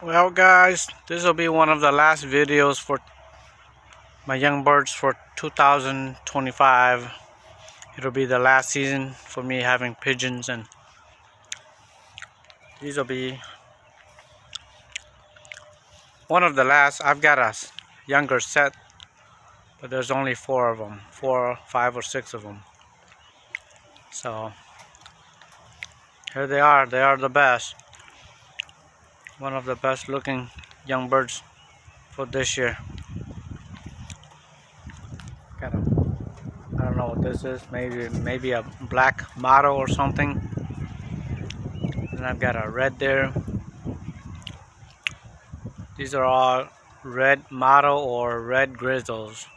Well guys, this will be one of the last videos for my young birds for 2025. It'll be the last season for me having pigeons, and these will be one of the last. I've got a younger set, but there's only 4 of them, 4, 5 or 6 of them. So here they are the best. One of the best looking young birds for this year. Got a, I don't know what this is, maybe a black motto or something. And I've got a red there. These are all red motto or red grizzles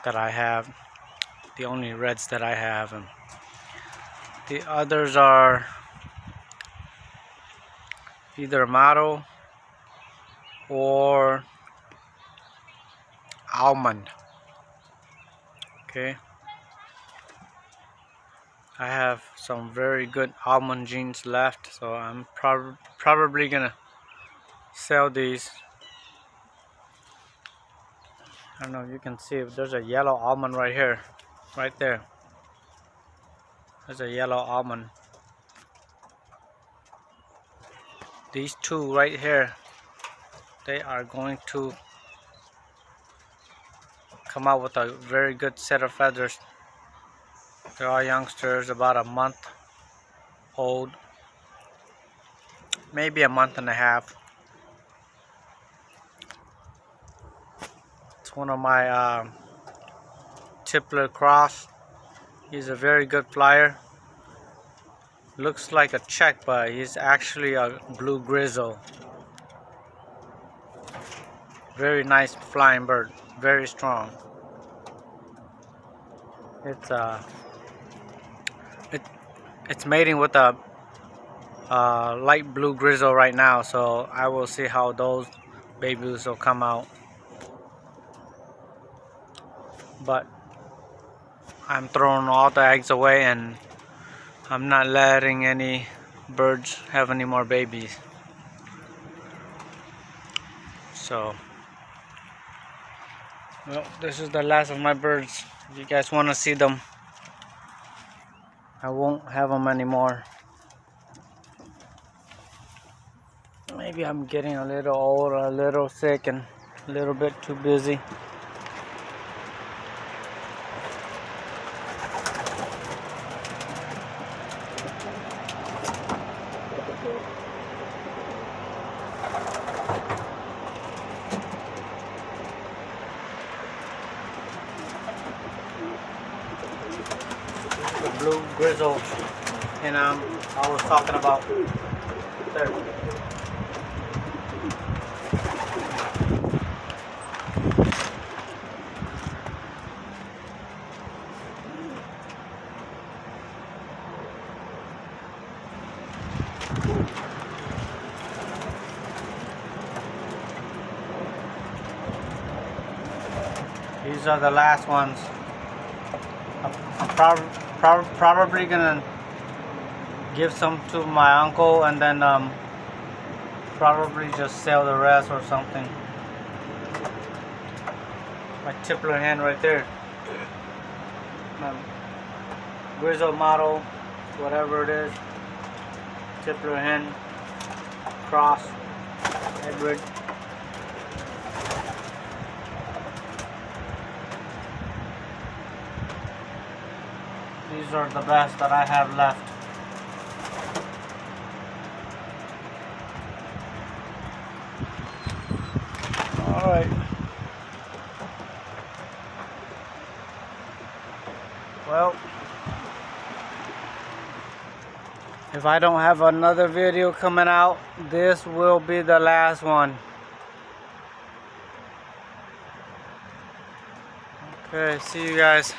that I have. The only reds that I have, and the others are either motto or almond. Okay, I have some very good almond genes left, so I'm probably gonna sell these. I don't know if you can see, if there's a yellow almond right here, right there. There's a yellow almond. These 2 right here, they are going to come out with a very good set of feathers. They're all youngsters, about a month old, maybe a month and a half. It's one of my Tippler cross. He's a very good flyer. Looks like a check, but he's actually a blue grizzle. Very nice flying bird, very strong. It's mating with a light blue grizzle right now, so I will see how those babies will come out. But I'm throwing all the eggs away, and I'm not letting any birds have any more babies. So, well, this is the last of my birds. If you guys want to see them, I won't have them anymore. Maybe I'm getting a little old, a little sick, and a little bit too busy. The blue grizzle, and I was talking about there. These are the last ones. I'm probably gonna give some to my uncle, and then probably just sell the rest or something. My Tippler hen right there. My grizzle model, whatever it is. Tippler hen cross hybrid. These are the best that I have left. Alright. Well, if I don't have another video coming out, this will be the last one. Okay, see you guys.